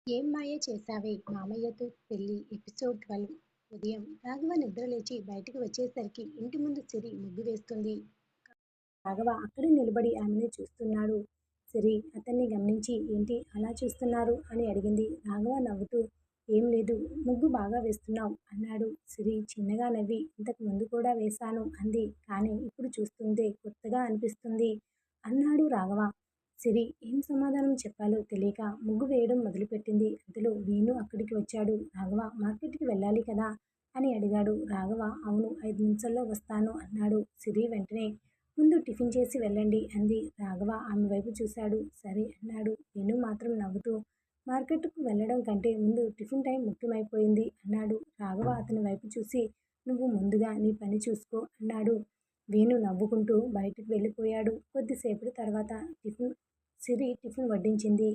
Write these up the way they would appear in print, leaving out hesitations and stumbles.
ఏం మాయ చేశావే మామయ్యతో పెళ్లి ఎపిసోడ్ 12. ఉదయం రాఘవ నిద్రలేచి బయటికి వచ్చేసరికి ఇంటి ముందు సిరి ముగ్గు వేస్తుంది. రాఘవ అక్కడే నిలబడి ఆమెను చూస్తున్నాడు. సిరి అతన్ని గమనించి ఏంటి అలా చూస్తున్నారు అని అడిగింది. రాఘవ నవ్వుతూ ఏం లేదు, ముగ్గు బాగా వేస్తున్నావు అన్నాడు. సిరి చిన్నగా నవ్వి ఇంతకు ముందు కూడా వేశాను అంది. కానీ ఇప్పుడు చూస్తుంటే కొత్తగా అనిపిస్తుంది అన్నాడు రాఘవ. సిరి ఏం సమాధానం చెప్పాలో తెలియక ముగ్గు వేయడం మొదలుపెట్టింది. అంతలో వేణు అక్కడికి వచ్చాడు. రాఘవ మార్కెట్కి వెళ్ళాలి కదా అని అడిగాడు. రాఘవ అవును, 5 నిమిషాల్లో వస్తాను అన్నాడు. సిరి వెంటనే ముందు టిఫిన్ చేసి వెళ్ళండి అంది. రాఘవ ఆమె వైపు చూశాడు. సరే అన్నాడు. వేణు మాత్రం నవ్వుతూ మార్కెట్కు వెళ్ళడం కంటే ముందు టిఫిన్ టైం ముఖ్యమైపోయింది అన్నాడు. రాఘవ అతని వైపు చూసి నువ్వు ముందుగా నీ పని చూసుకో అన్నాడు. వేణు నవ్వుకుంటూ బయటికి వెళ్ళిపోయాడు. కొద్దిసేపటి తర్వాత సిరి టిఫిన్ వడ్డించింది.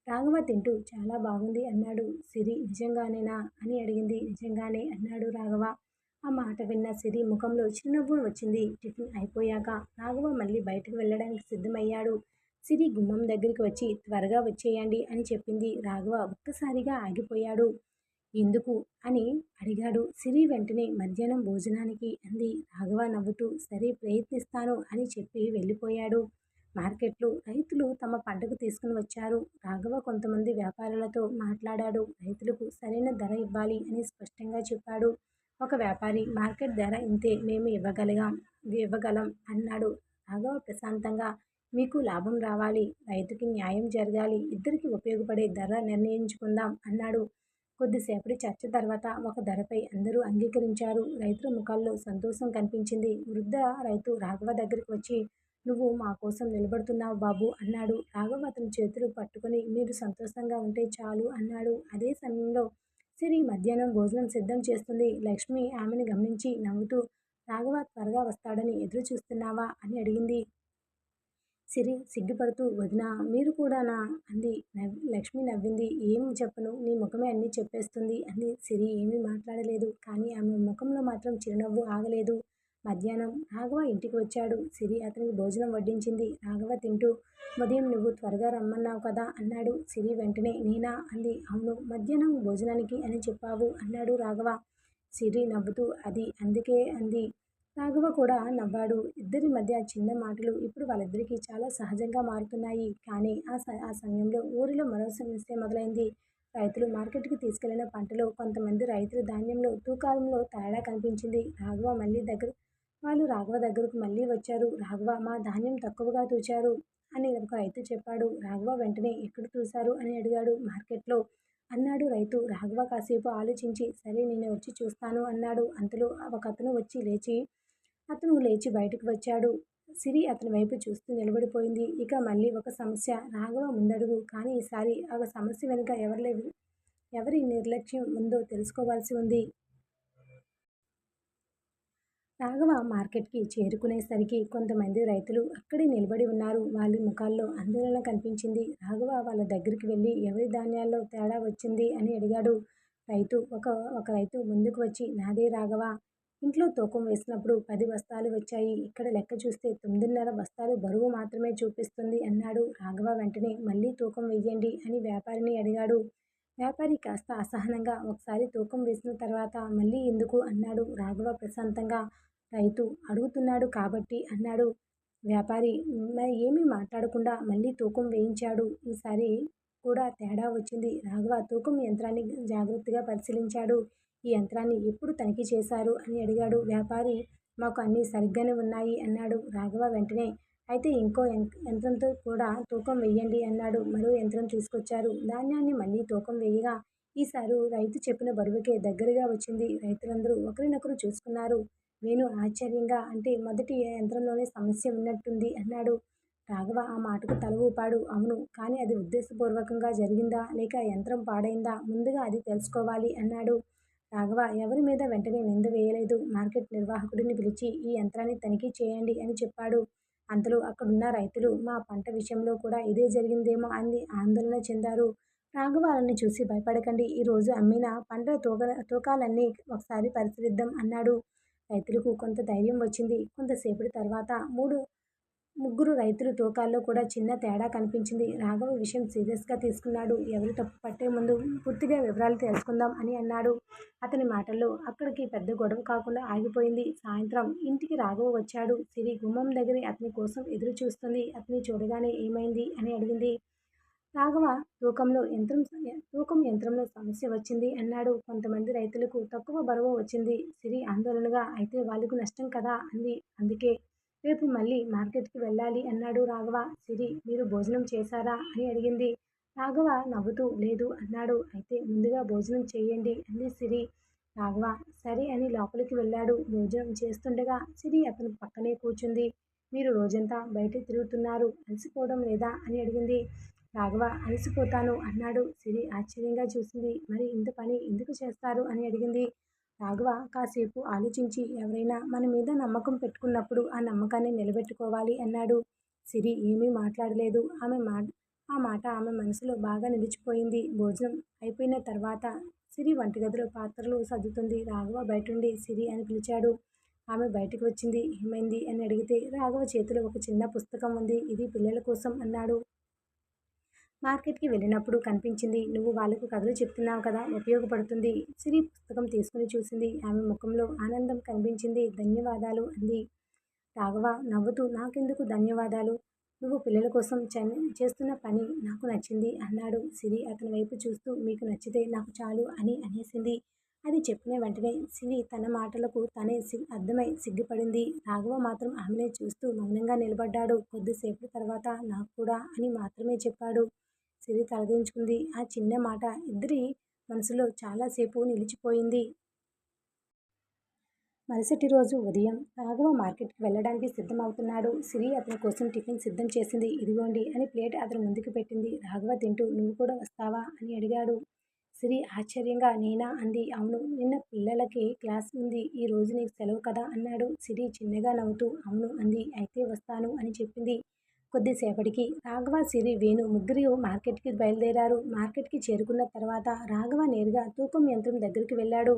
రాఘవ తింటూ చాలా బాగుంది అన్నాడు. సిరి నిజంగానేనా అని అడిగింది. నిజంగానే అన్నాడు రాఘవ. ఆ మాట విన్న సిరి ముఖంలో చిరునవ్వు వచ్చింది. టిఫిన్ అయిపోయాక రాఘవ మళ్ళీ బయటకు వెళ్ళడానికి సిద్ధమయ్యాడు. సిరి గుమ్మం దగ్గరికి వచ్చి త్వరగా వచ్చేయండి అని చెప్పింది. రాఘవ ఒక్కసారిగా ఆగిపోయాడు. ఎందుకు అని అడిగాడు. సిరి వెంటనే మధ్యాహ్నం భోజనానికి అంది. రాఘవ నవ్వుతూ సరే ప్రయత్నిస్తాను అని చెప్పి వెళ్ళిపోయాడు. మార్కెట్లో రైతులు తమ పంటకు తీసుకుని వచ్చారు. రాఘవ కొంతమంది వ్యాపారులతో మాట్లాడాడు. రైతులకు సరైన ధర ఇవ్వాలి అని స్పష్టంగా చెప్పాడు. ఒక వ్యాపారి మార్కెట్ ధర ఇంతే, మేము ఇవ్వగలం అన్నాడు. రాఘవ ప్రశాంతంగా మీకు లాభం రావాలి, రైతుకి న్యాయం జరగాలి, ఇద్దరికి ఉపయోగపడే ధర నిర్ణయించుకుందాం అన్నాడు. కొద్దిసేపటి చర్చ తర్వాత ఒక ధరపై అందరూ అంగీకరించారు. రైతుల ముఖాల్లో సంతోషం కనిపించింది. వృద్ధ రైతు రాఘవ దగ్గరికి వచ్చి నువ్వు మా కోసం నిలబడుతున్నావు బాబు అన్నాడు. రాఘవ అతని చేతులు పట్టుకొని మీరు సంతోషంగా ఉంటే చాలు అన్నాడు. అదే సమయంలో సిరి మధ్యాహ్నం భోజనం సిద్ధం చేస్తుంది. లక్ష్మి ఆమెను గమనించి నవ్వుతూ రాఘవ త్వరగా వస్తాడని ఎదురు చూస్తున్నావా అని అడిగింది. సిరి సిగ్గుపడుతూ వదినా మీరు కూడానా అంది. లక్ష్మి నవ్వింది. ఏం చెప్పను, నీ ముఖమే అన్నీ చెప్పేస్తుంది అంది. సిరి ఏమీ మాట్లాడలేదు. కానీ ఆమె ముఖంలో మాత్రం చిరునవ్వు ఆగలేదు. మధ్యాహ్నం రాఘవ ఇంటికి వచ్చాడు. సిరి అతనికి భోజనం వడ్డించింది. రాఘవ తింటూ ఉదయం నువ్వు త్వరగా రమ్మన్నావు కదా అన్నాడు. సిరి వెంటనే నేనా అంది. అవును, మధ్యాహ్నం భోజనానికి అని చెప్పావు అన్నాడు రాఘవ. సిరి నవ్వుతూ అది అందుకే అంది. రాఘవ కూడా నవ్వాడు. ఇద్దరి మధ్య చిన్న మాటలు ఇప్పుడు వాళ్ళిద్దరికీ చాలా సహజంగా మారుతున్నాయి. కానీ ఆ సమయంలో ఊరిలో మరో సమస్య మొదలైంది. రైతులు మార్కెట్కి తీసుకెళ్లిన పంటలో కొంతమంది రైతుల ధాన్యంలో తూకాలంలో తేడా కనిపించింది. వాళ్ళు రాఘవ దగ్గరకు మళ్ళీ వచ్చారు. రాఘవ మా ధాన్యం తక్కువగా తూచారు అని ఒక రైతు చెప్పాడు. రాఘవ వెంటనే ఎక్కడ తూశారు అని అడిగాడు. మార్కెట్లో అన్నాడు రైతు. రాఘవ కాసేపు ఆలోచించి సరే నేను వచ్చి చూస్తాను అన్నాడు. అంతలో అతను లేచి బయటకు వచ్చాడు. సిరి అతని వైపు చూస్తూ నిలబడిపోయింది. ఇక మళ్ళీ ఒక సమస్య. రాఘవ ముందడుగు. కానీ ఈసారి ఆ సమస్య వెనుక ఎవరి నిర్లక్ష్యం ఉందో తెలుసుకోవాల్సి ఉంది. రాఘవ మార్కెట్కి చేరుకునేసరికి కొంతమంది రైతులు అక్కడే నిలబడి ఉన్నారు. వాళ్ళ ముఖాల్లో ఆందోళన కనిపించింది. రాఘవ వాళ్ళ దగ్గరికి వెళ్ళి ఎవరి ధాన్యాల్లో తేడా వచ్చింది అని అడిగాడు. ఒక రైతు ముందుకు వచ్చి నాదే రాఘవ, ఇంట్లో తూకం వేసినప్పుడు 10 బస్తాలు వచ్చాయి. ఇక్కడ లెక్క చూస్తే 9.5 బస్తాలు బరువు మాత్రమే చూపిస్తుంది అన్నాడు. రాఘవ వెంటనే మళ్ళీ తూకం వెయ్యండి అని వ్యాపారిని అడిగాడు. వ్యాపారి కాస్త అసహనంగా ఒకసారి తూకం వేసిన తర్వాత మళ్ళీ ఎందుకు అన్నాడు. రాఘవ ప్రశాంతంగా రైతు అడుగుతున్నాడు కాబట్టి అన్నాడు. వ్యాపారి మరి ఏమీ మాట్లాడకుండా మళ్ళీ తూకం వేయించాడు. ఈసారి కూడా తేడా వచ్చింది. రాఘవ తూకం యంత్రాన్ని జాగ్రత్తగా పరిశీలించాడు. ఈ యంత్రాన్ని ఎప్పుడు తనిఖీ చేశారు అని అడిగాడు. వ్యాపారి మాకు అన్నీ సరిగ్గానే ఉన్నాయి అన్నాడు. రాఘవ వెంటనే అయితే ఇంకో యంత్రంతో కూడా తూకం వెయ్యండి అన్నాడు. మరో యంత్రం తీసుకొచ్చారు. ధాన్యాన్ని మళ్ళీ తూకం వేయగా ఈసారి రైతు చెప్పిన బరువుకే దగ్గరగా వచ్చింది. రైతులందరూ ఒకరినొకరు చూసుకున్నారు. వేణు ఆశ్చర్యంగా అంటే మొదటి యంత్రంలోనే సమస్య ఉన్నట్టుంది అన్నాడు. రాఘవ ఆ మాటకు తల ఊపాడు. అవును, కానీ అది ఉద్దేశపూర్వకంగా జరిగిందా లేక యంత్రం పాడైందా ముందుగా అది తెలుసుకోవాలి అన్నాడు. రాఘవ ఎవరి మీద వెంటనే నింద వేయలేదు. మార్కెట్ నిర్వాహకుడిని పిలిచి ఈ యంత్రాన్ని తనిఖీ చేయండి అని చెప్పాడు. అంతలో అక్కడున్న రైతులు మా పంట విషయంలో కూడా ఇదే జరిగిందేమో అని ఆందోళన చెందారు. రాఘవ వాళ్ళని చూసి భయపడకండి, ఈరోజు అమ్మిన పంట తూకాలన్నీ ఒకసారి పరిశీలిద్దాం అన్నాడు. రైతులకు కొంత ధైర్యం వచ్చింది. కొంతసేపటి తర్వాత ముగ్గురు రైతులు తూకాల్లో కూడా చిన్న తేడా కనిపించింది. రాఘవ విషయం సీరియస్గా తీసుకున్నాడు. ఎవరు తప్పు పట్టే ముందు పూర్తిగా వివరాలు తెలుసుకుందాం అని అన్నాడు. అతని మాటల్లో అక్కడికి పెద్ద గొడవ కాకుండా ఆగిపోయింది. సాయంత్రం ఇంటికి రాఘవ వచ్చాడు. సిరి గుమ్మం దగ్గర అతని కోసం ఎదురు చూస్తుంది. అతన్ని చూడగానే ఏమైంది అని అడిగింది. రాఘవ తూకం యంత్రంలో సమస్య వచ్చింది అన్నాడు. కొంతమంది రైతులకు తక్కువ బరువు వచ్చింది. సిరి ఆందోళనగా అయితే వాళ్ళకు నష్టం కదా అంది. అందుకే రేపు మళ్ళీ మార్కెట్కి వెళ్ళాలి అన్నాడు రాఘవ. సిరి మీరు భోజనం చేశారా అని అడిగింది. రాఘవ నవ్వుతూ లేదు అన్నాడు. అయితే ముందుగా భోజనం చేయండి అంది సిరి. రాఘవ సరే అని లోపలికి వెళ్ళాడు. భోజనం చేస్తుండగా సిరి అతని పక్కనే కూర్చుంది. మీరు రోజంతా బయట తిరుగుతున్నారు, అలసిపోవడం లేదా అని అడిగింది. రాఘవ అలసిపోతాను అన్నాడు. సిరి ఆశ్చర్యంగా చూసింది. మరి ఇంత పని ఎందుకు చేస్తారు అని అడిగింది. రాఘవ కాసేపు ఆలోచించి ఎవరైనా మన మీద నమ్మకం పెట్టుకున్నప్పుడు ఆ నమ్మకాన్ని నిలబెట్టుకోవాలి అన్నాడు. సిరి ఏమీ మాట్లాడలేదు. ఆ మాట ఆమె మనసులో బాగా నిలిచిపోయింది. భోజనం అయిపోయిన తర్వాత సిరి వంటగదిలో పాత్రలు సర్దుతుంది. రాఘవ బయటుండి సిరి అని పిలిచాడు. ఆమె బయటకు వచ్చింది. ఏమైంది అని అడిగితే రాఘవ చేతిలో ఒక చిన్న పుస్తకం ఉంది. ఇది పిల్లల కోసం అన్నాడు. మార్కెట్కి వెళ్ళినప్పుడు కనిపించింది. నువ్వు వాళ్ళకు కథలు చెప్తున్నావు కదా, ఉపయోగపడుతుంది. సిరి పుస్తకం తీసుకుని చూసింది. ఆమె ముఖంలో ఆనందం కనిపించింది. ధన్యవాదాలు అంది. రాఘవ నవ్వుతూ నాకెందుకు ధన్యవాదాలు, నువ్వు పిల్లల కోసం చేస్తున్న పని నాకు నచ్చింది అన్నాడు. సిరి అతని వైపు చూస్తూ మీకు నచ్చితే నాకు చాలు అని అనేసింది. అది చెప్పిన వెంటనే సిరి తన మాటలకు తనే అర్థమై సిగ్గుపడింది. రాఘవ మాత్రం ఆమెనే చూస్తూ మౌనంగా నిలబడ్డాడు. కొద్దిసేపటి తర్వాత నాకు కూడా అని మాత్రమే చెప్పాడు. సిరి తలదించుకుంది. ఆ చిన్న మాట ఇద్దరి మనసులో చాలాసేపు నిలిచిపోయింది. మరుసటి రోజు ఉదయం రాఘవ మార్కెట్కి వెళ్ళడానికి సిద్ధమవుతున్నాడు. సిరి అతని కోసం టిఫిన్ సిద్ధం చేసింది. ఇదిగోండి అని ప్లేట్ అతని ముందుకు పెట్టింది. రాఘవ తింటూ నువ్వు కూడా వస్తావా అని అడిగాడు. సిరి ఆశ్చర్యంగా నేనా అంది. అవును, నిన్న పిల్లలకి క్లాస్ ఉంది, ఈ రోజు నీకు సెలవు కదా అన్నాడు. సిరి చిన్నగా నవ్వుతూ అవును అంది. అయితే వస్తాను అని చెప్పింది. కొద్దిసేపటికి రాఘవ, సిరి, వేణు ముగ్గురు మార్కెట్కి బయలుదేరారు. మార్కెట్కి చేరుకున్న తర్వాత రాఘవ నేరుగా తూకం యంత్రం దగ్గరికి వెళ్ళాడు.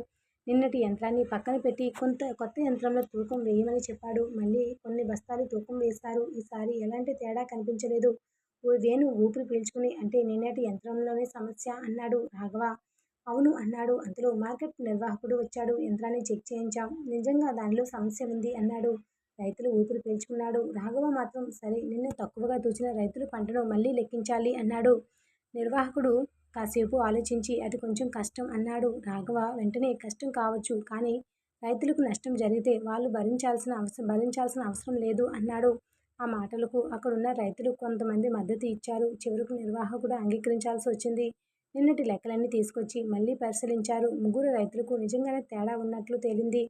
నిన్నటి యంత్రాన్ని పక్కన పెట్టి కొత్త యంత్రంలో తూకం వేయమని చెప్పాడు. మళ్ళీ కొన్ని బస్తాలు తూకం వేశారు. ఈసారి ఎలాంటి తేడా కనిపించలేదు. వేణు ఊపిరి పీల్చుకుని అంటే నిన్నటి యంత్రంలోనే సమస్య అన్నాడు. రాఘవ అవును అన్నాడు. అంతలో మార్కెట్ నిర్వాహకుడు వచ్చాడు. యంత్రాన్ని చెక్ చేయించాం, నిజంగా దానిలో సమస్య ఉంది అన్నాడు. రైతులు ఊపిరి పీల్చుకున్నాడు. రాఘవ మాత్రం సరే, నిన్న తక్కువగా తూచిన రైతుల పంటను మళ్ళీ లెక్కించాలి అన్నాడు. నిర్వాహకుడు కాసేపు ఆలోచించి అది కొంచెం కష్టం అన్నాడు. రాఘవ వెంటనే కష్టం కావచ్చు, కానీ రైతులకు నష్టం జరిగితే వాళ్ళు భరించాల్సిన అవసరం లేదు అన్నాడు. ఆ మాటలకు అక్కడున్న రైతులు కొంతమంది మద్దతు ఇచ్చారు. చివరకు నిర్వాహకుడు అంగీకరించాల్సి వచ్చింది. నిన్నటి లెక్కలన్నీ తీసుకొచ్చి మళ్ళీ పరిశీలించారు. ముగ్గురు రైతులకు నిజంగానే తేడా ఉన్నట్లు తేలింది.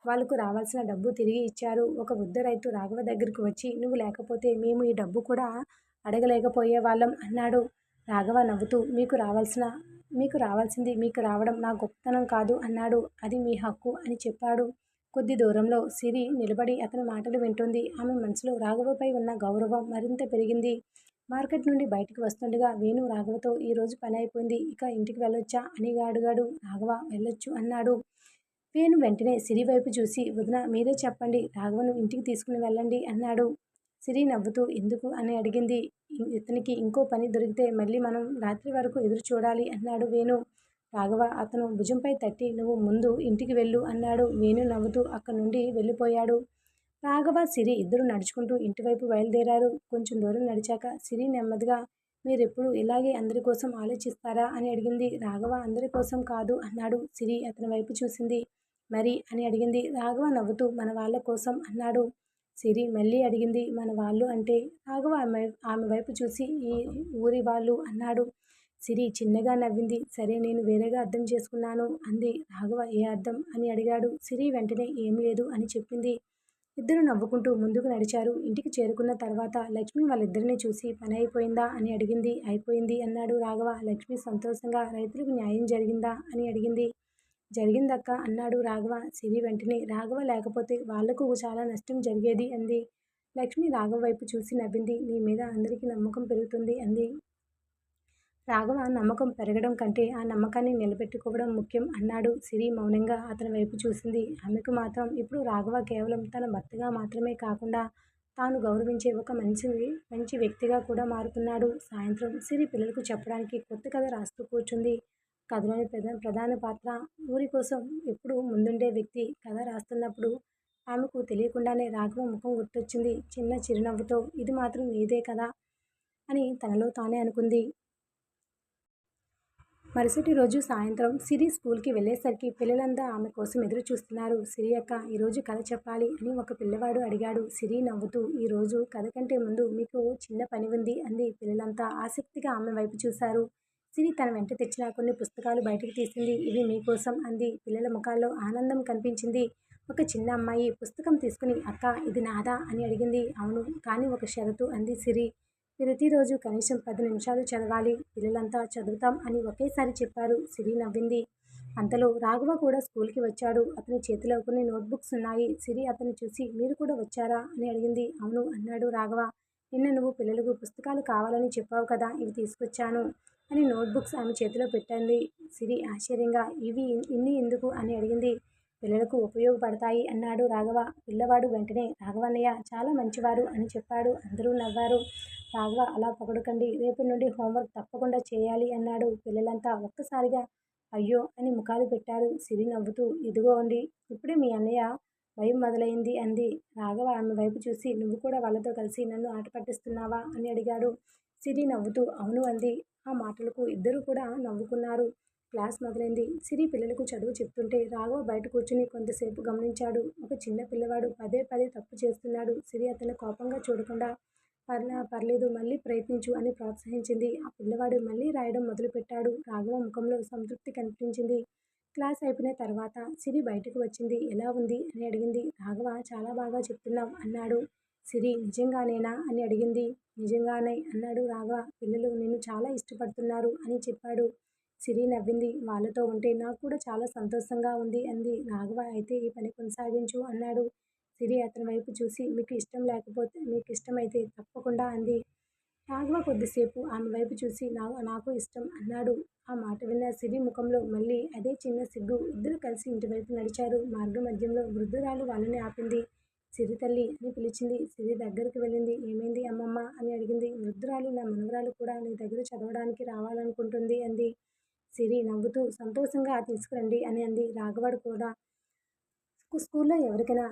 వాళ్లకు రావాల్సిన డబ్బు తిరిగి ఇచ్చారు. ఒక వృద్ధ రైతు రాఘవ దగ్గరికి వచ్చి నువ్వు లేకపోతే మేము ఈ డబ్బు కూడా అడగలేకపోయేవాళ్ళం అన్నాడు. రాఘవ నవ్వుతూ మీకు రావాల్సింది మీకు రావడం నా గొప్పతనం కాదు అన్నాడు. అది మీ హక్కు అని చెప్పాడు. కొద్ది దూరంలో సిరి నిలబడి అతని మాటలు వింటుంది. ఆమె మనసులో రాఘవపై ఉన్న గౌరవం మరింత పెరిగింది. మార్కెట్ నుండి బయటకు వస్తుండగా వేణు రాఘవతో ఈరోజు పని అయిపోయింది, ఇక ఇంటికి వెళ్ళొచ్చా అని అడిగాడు. రాఘవ వెళ్ళొచ్చు అన్నాడు. వేణు వెంటనే సిరి వైపు చూసి వదిన మీరే చెప్పండి, రాఘవను ఇంటికి తీసుకుని వెళ్ళండి అన్నాడు. సిరి నవ్వుతూ ఎందుకు అని అడిగింది. ఇతనికి ఇంకో పని దొరికితే మళ్ళీ మనం రాత్రి వరకు ఎదురు చూడాలి అన్నాడు వేణు. రాఘవ అతను భుజంపై తట్టి నువ్వు ముందు ఇంటికి వెళ్ళు అన్నాడు. వేణు నవ్వుతూ అక్కడి నుండి వెళ్ళిపోయాడు. రాఘవ, సిరి ఇద్దరు నడుచుకుంటూ ఇంటివైపు బయలుదేరారు. కొంచెం దూరం నడిచాక సిరి నెమ్మదిగా మీరెప్పుడు ఇలాగే అందరి కోసం ఆలోచిస్తారా అని అడిగింది. రాఘవ అందరి కోసం కాదు అన్నాడు. సిరి అతని వైపు చూసింది. మరి అని అడిగింది. రాఘవ నవ్వుతూ మన వాళ్ళ కోసం అన్నాడు. సిరి మళ్ళీ అడిగింది. మన వాళ్ళు అంటే? రాఘవ ఆమె వైపు చూసి ఈ ఊరి వాళ్ళు అన్నాడు. సిరి చిన్నగా నవ్వింది. సరే, నేను వేరేగా అర్థం చేసుకున్నాను అంది. రాఘవ ఏ అర్థం అని అడిగాడు. సిరి వెంటనే ఏం లేదు అని చెప్పింది. ఇద్దరు నవ్వుకుంటూ ముందుకు నడిచారు. ఇంటికి చేరుకున్న తర్వాత లక్ష్మి వాళ్ళిద్దరినీ చూసి పని అయిపోయిందా అని అడిగింది. అయిపోయింది అన్నాడు రాఘవ. లక్ష్మి సంతోషంగా రైతులకు న్యాయం జరిగిందా అని అడిగింది. జరిగిందక్క అన్నాడు రాఘవ. సిరి వెంటనే రాఘవ లేకపోతే వాళ్లకు చాలా నష్టం జరిగేది అంది. లక్ష్మి రాఘవ వైపు చూసి నవ్వింది. నీ మీద అందరికీ నమ్మకం పెరుగుతుంది అంది. రాఘవ నమ్మకం పెరగడం కంటే ఆ నమ్మకాన్ని నిలబెట్టుకోవడం ముఖ్యం అన్నాడు. సిరి మౌనంగా అతని వైపు చూసింది. ఆమెకు మాత్రం ఇప్పుడు రాఘవ కేవలం తన భర్తగా మాత్రమే కాకుండా తాను గౌరవించే ఒక మంచి వ్యక్తిగా కూడా మారుతున్నాడు. సాయంత్రం సిరి పిల్లలకు చెప్పడానికి కొత్త కథ రాస్తూ కూర్చుంది. కథలోని ప్రధాన పాత్ర ఊరి కోసం ఎప్పుడూ ముందుండే వ్యక్తి. కథ రాస్తున్నప్పుడు ఆమెకు తెలియకుండానే రాఘవ ముఖం గుర్తొచ్చింది. చిన్న చిరునవ్వుతో ఇది మాత్రం నీదే కదా అని తనలో తానే అనుకుంది. మరుసటి రోజు సాయంత్రం సిరి స్కూల్కి వెళ్ళేసరికి పిల్లలంతా ఆమె కోసం ఎదురు చూస్తున్నారు. సిరి అక్క, ఈరోజు కథ చెప్పాలి అని ఒక పిల్లవాడు అడిగాడు. సిరి నవ్వుతూ, ఈరోజు కథ కంటే ముందు మీకు చిన్న పని ఉంది అంది. పిల్లలంతా ఆసక్తిగా ఆమె వైపు చూశారు. సిరి తన వెంట తెచ్చిన కొన్ని పుస్తకాలు బయటకు తీసింది. ఇవి మీకోసం అంది. పిల్లల ముఖాల్లో ఆనందం కనిపించింది. ఒక చిన్న అమ్మాయి పుస్తకం తీసుకుని, అక్క ఇది నాదా అని అడిగింది. అవును, కానీ ఒక షరతు అంది సిరి. ప్రతిరోజు కనీసం 10 నిమిషాలు చదవాలి. పిల్లలంతా చదువుతాం అని ఒకేసారి చెప్పారు. సిరి నవ్వింది. అంతలో రాఘవ కూడా స్కూల్కి వచ్చాడు. అతని చేతిలో కొన్ని నోట్బుక్స్ ఉన్నాయి. సిరి అతన్ని చూసి, మీరు కూడా వచ్చారా అని అడిగింది. అవును అన్నాడు రాఘవ. నిన్న నువ్వు పిల్లలకు పుస్తకాలు కావాలని చెప్పావు కదా, ఇవి తీసుకొచ్చాను అని నోట్బుక్స్ ఆమె చేతిలో పెట్టింది. సిరి ఆశ్చర్యంగా, ఇవి ఇన్ని ఎందుకు అని అడిగింది. పిల్లలకు ఉపయోగపడతాయి అన్నాడు రాఘవ. పిల్లవాడు వెంటనే రాఘవన్నయ్య చాలా మంచివారు అని చెప్పాడు. అందరూ నవ్వారు. రాఘవ, అలా పొగడకండి, రేపటి నుండి హోంవర్క్ తప్పకుండా చేయాలి అన్నాడు. పిల్లలంతా ఒక్కసారిగా అయ్యో అని ముఖాలు పెట్టారు. సిరి నవ్వుతూ, ఇదిగోండి ఇప్పుడే మీ అన్నయ్య భయం మొదలైంది అంది. రాఘవ ఆమె వైపు చూసి, నువ్వు కూడా వాళ్ళతో కలిసి నన్ను ఆట పట్టిస్తున్నావా అని అడిగాడు. సిరి నవ్వుతూ అవును అంది. ఆ మాటలకు ఇద్దరు కూడా నవ్వుకున్నారు. క్లాస్ మొదలైంది. సిరి పిల్లలకు చదువు చెప్తుంటే రాఘవ బయట కూర్చుని కొంతసేపు గమనించాడు. ఒక చిన్న పిల్లవాడు పదే పదే తప్పు చేస్తున్నాడు. సిరి అతన్ని కోపంగా చూడకుండా పర్లేదు, మళ్ళీ ప్రయత్నించు అని ప్రోత్సహించింది. ఆ పిల్లవాడు మళ్ళీ రాయడం మొదలుపెట్టాడు. రాఘవ ముఖంలో సంతృప్తి కనిపించింది. క్లాస్ అయిపోయిన తర్వాత సిరి బయటకు వచ్చింది. ఎలా ఉంది అని అడిగింది. రాఘవ, చాలా బాగా చెప్తున్నావు అన్నాడు. సిరి, నిజంగానేనా అని అడిగింది. నిజంగానే అన్నాడు రాఘవ. పిల్లలు నిన్ను చాలా ఇష్టపడుతున్నారు అని చెప్పాడు. సిరి నవ్వింది. వాళ్ళతో ఉంటే నాకు కూడా చాలా సంతోషంగా ఉంది అంది. రాఘవ, అయితే ఈ పని కొనసాగించు అన్నాడు. సిరి అతని వైపు చూసి, మీకు ఇష్టమైతే తప్పకుండా అంది. రాఘవ కొద్దిసేపు ఆమె వైపు చూసి, నాకు ఇష్టం అన్నాడు. ఆ మాట విన్న సిరి ముఖంలో మళ్ళీ అదే చిన్న సిగ్గు. ఇద్దరు కలిసి ఇంటివైపు నడిచారు. మార్గ మధ్యంలో వృద్ధురాలు వాళ్ళని ఆపింది. సిరి తల్లి అని పిలిచింది. సిరి దగ్గరికి వెళ్ళింది. ఏమైంది అమ్మమ్మ అని అడిగింది. వృద్ధురాలు, నా మనవరాలు కూడా నీ దగ్గర చదవడానికి రావాలనుకుంటుంది అంది. సిరి నవ్వుతూ, సంతోషంగా తీసుకురండి అని అంది. రాఘవుడు కూడా, స్కూల్లో ఎవరికైనా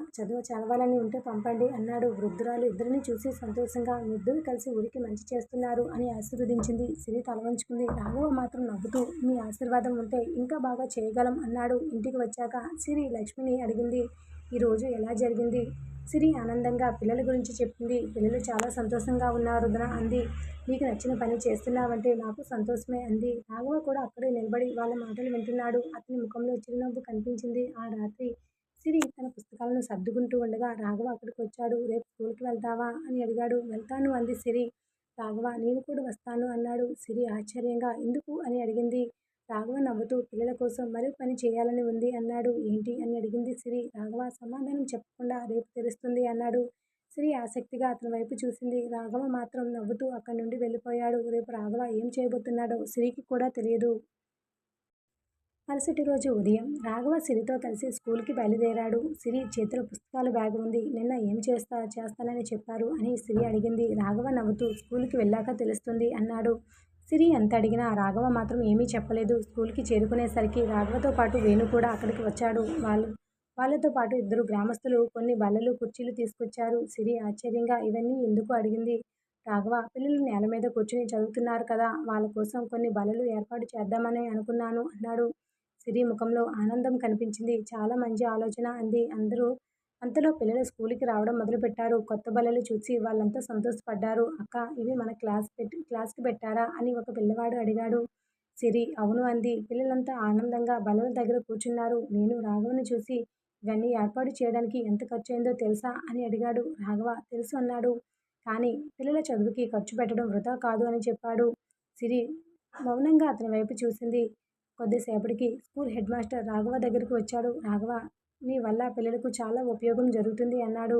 చదవాలని ఉంటే పంపండి అన్నాడు. వృద్ధురాలు ఇద్దరిని చూసి సంతోషంగా, మీరిద్దరూ కలిసి ఊరికి మంచి చేస్తున్నారు అని ఆశీర్వదించింది. సిరి తల వంచుకుంది. రాఘవ మాత్రం నవ్వుతూ, మీ ఆశీర్వాదం ఉంటే ఇంకా బాగా చేయగలం అన్నాడు. ఇంటికి వచ్చాక సిరి లక్ష్మిని అడిగింది, ఈరోజు ఎలా జరిగింది. సిరి ఆనందంగా పిల్లల గురించి చెప్పింది. పిల్లలు చాలా సంతోషంగా ఉన్నారు వదినా అంది. నీకు నచ్చిన పని చేస్తున్నావంటే నాకు సంతోషమే అంది. రాఘవ కూడా అక్కడే నిలబడి వాళ్ళ మాటలు వింటున్నాడు. అతని ముఖంలో చిరునవ్వు కనిపించింది. ఆ రాత్రి సిరి తన పుస్తకాలను సర్దుకుంటూ ఉండగా రాఘవ అక్కడికి వచ్చాడు. రేపు స్కూల్కి వెళ్తావా అని అడిగాడు. వెళ్తాను అంది సిరి. రాఘవ, నేను కూడా వస్తాను అన్నాడు. సిరి ఆశ్చర్యంగా, ఎందుకు అని అడిగింది. రాఘవ నవ్వుతూ, పిల్లల కోసం మరో పని చేయాలని ఉంది అన్నాడు. ఏంటి అని అడిగింది సిరి. రాఘవ సమాధానం చెప్పకుండా రేపు తెలుస్తుంది అన్నాడు. సిరి ఆసక్తిగా అతని వైపు చూసింది. రాఘవ మాత్రం నవ్వుతూ అక్కడి నుండి వెళ్ళిపోయాడు. రేపు రాఘవ ఏం చేయబోతున్నాడో సిరికి కూడా తెలియదు. మరుసటి రోజు ఉదయం రాఘవ సిరితో కలిసి స్కూల్కి బయలుదేరాడు. సిరి చేతిలో పుస్తకాల బ్యాగ్ ఉంది. నిన్న ఏం చేస్తానని చెప్పారు అని సిరి అడిగింది. రాఘవ నవ్వుతూ, స్కూల్కి వెళ్ళాక తెలుస్తుంది అన్నాడు. సిరి ఎంత అడిగినా రాఘవ మాత్రం ఏమీ చెప్పలేదు. స్కూల్కి చేరుకునేసరికి రాఘవతో పాటు వేణు కూడా అక్కడికి వచ్చాడు. వాళ్ళతో పాటు ఇద్దరు గ్రామస్తులు కొన్ని బల్లలు, కుర్చీలు తీసుకొచ్చారు. సిరి ఆశ్చర్యంగా ఇవన్నీ ఎందుకు అడిగింది. రాఘవ, పిల్లలు నేల మీద కూర్చుని చదువుతున్నారు కదా, వాళ్ళ కోసం కొన్ని బల్లలు ఏర్పాటు చేద్దామని అనుకున్నాను అన్నాడు. సిరి ముఖంలో ఆనందం కనిపించింది. చాలా మంచి ఆలోచన అంది. అంతలో పిల్లలు స్కూల్కి రావడం మొదలుపెట్టారు. కొత్త బల్లలు చూసి వాళ్ళంతా సంతోషపడ్డారు. అక్క, ఇవి మన క్లాస్కి పెట్టారా అని ఒక పిల్లవాడు అడిగాడు. సిరి అవును అంది. పిల్లలంతా ఆనందంగా బల్లల దగ్గర కూర్చున్నారు. నేను రాఘవను చూసి, ఇవన్నీ ఏర్పాటు చేయడానికి ఎంత ఖర్చయిందో తెలుసా అని అడిగాడు. రాఘవ తెలుసు అన్నాడు. కానీ పిల్లల చదువుకి ఖర్చు పెట్టడం వృధా కాదు అని చెప్పాడు. సిరి మౌనంగా అతని వైపు చూసింది. కొద్దిసేపటికి స్కూల్ హెడ్ మాస్టర్ రాఘవ దగ్గరికి వచ్చాడు. రాఘవ, నీ వల్ల పిల్లలకు చాలా ఉపయోగం జరుగుతుంది అన్నాడు.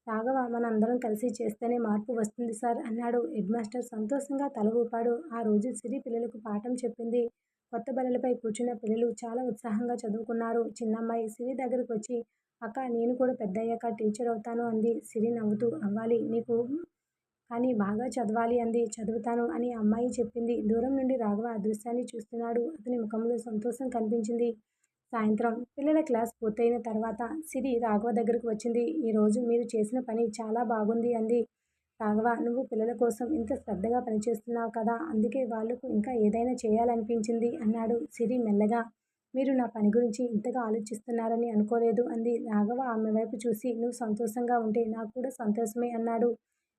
రాఘవ, మనందరం కలిసి చేస్తేనే మార్పు వస్తుంది సార్ అన్నాడు. హెడ్ మాస్టర్ సంతోషంగా తల ఊపాడు. ఆ రోజు సిరి పిల్లలకు పాఠం చెప్పింది. కొత్త బల్లలపై కూర్చున్న పిల్లలు చాలా ఉత్సాహంగా చదువుకున్నారు. చిన్నమ్మాయి సిరి దగ్గరకు వచ్చి, అక్క నేను కూడా పెద్దయ్యాక టీచర్ అవుతాను అంది. సిరి నవ్వుతూ, అవ్వాలి నీకు కానీ బాగా చదవాలి అంది. చదువుతాను అని ఆ అమ్మాయి చెప్పింది. దూరం నుండి రాఘవ ఆ దృశ్యాన్ని చూస్తున్నాడు. అతని ముఖంలో సంతోషం కనిపించింది. సాయంత్రం పిల్లల క్లాస్ పూర్తయిన తర్వాత సిరి రాఘవ దగ్గరకు వచ్చింది. ఈరోజు మీరు చేసిన పని చాలా బాగుంది అంది. రాఘవ, నువ్వు పిల్లల కోసం ఇంత శ్రద్ధగా పనిచేస్తున్నావు కదా, అందుకే వాళ్లకు ఇంకా ఏదైనా చేయాలనిపించింది అన్నాడు. సిరి మెల్లగా, మీరు నా పని గురించి ఇంతగా ఆలోచిస్తున్నారని అనుకోలేదు అంది. రాఘవ ఆమె వైపు చూసి, నువ్వు సంతోషంగా ఉంటే నాకు కూడా సంతోషమే అన్నాడు.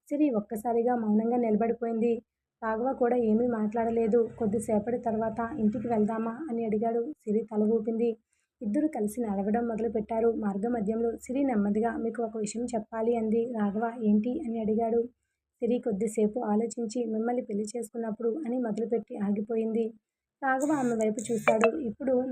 సిరి ఒక్కసారిగా మౌనంగా నిలబడిపోయింది. రాఘవ కూడా ఏమీ మాట్లాడలేదు. కొద్దిసేపటి తర్వాత ఇంటికి వెళ్దామా అని అడిగాడు. సిరి తల ఊపింది. ఇద్దరూ కలిసి నడవడం మొదలుపెట్టారు. మార్గమధ్యంలో సిరి నెమ్మదిగా, మీకు ఒక విషయం చెప్పాలి అంది. రాఘవ ఏంటి అని అడిగాడు. సిరి కొద్దిసేపు ఆలోచించి, మిమ్మల్ని పెళ్లి చేసుకున్నప్పుడు అని మొదలుపెట్టి ఆగిపోయింది. రాఘవ ఆమె వైపు చూశాడు. ఇప్పుడు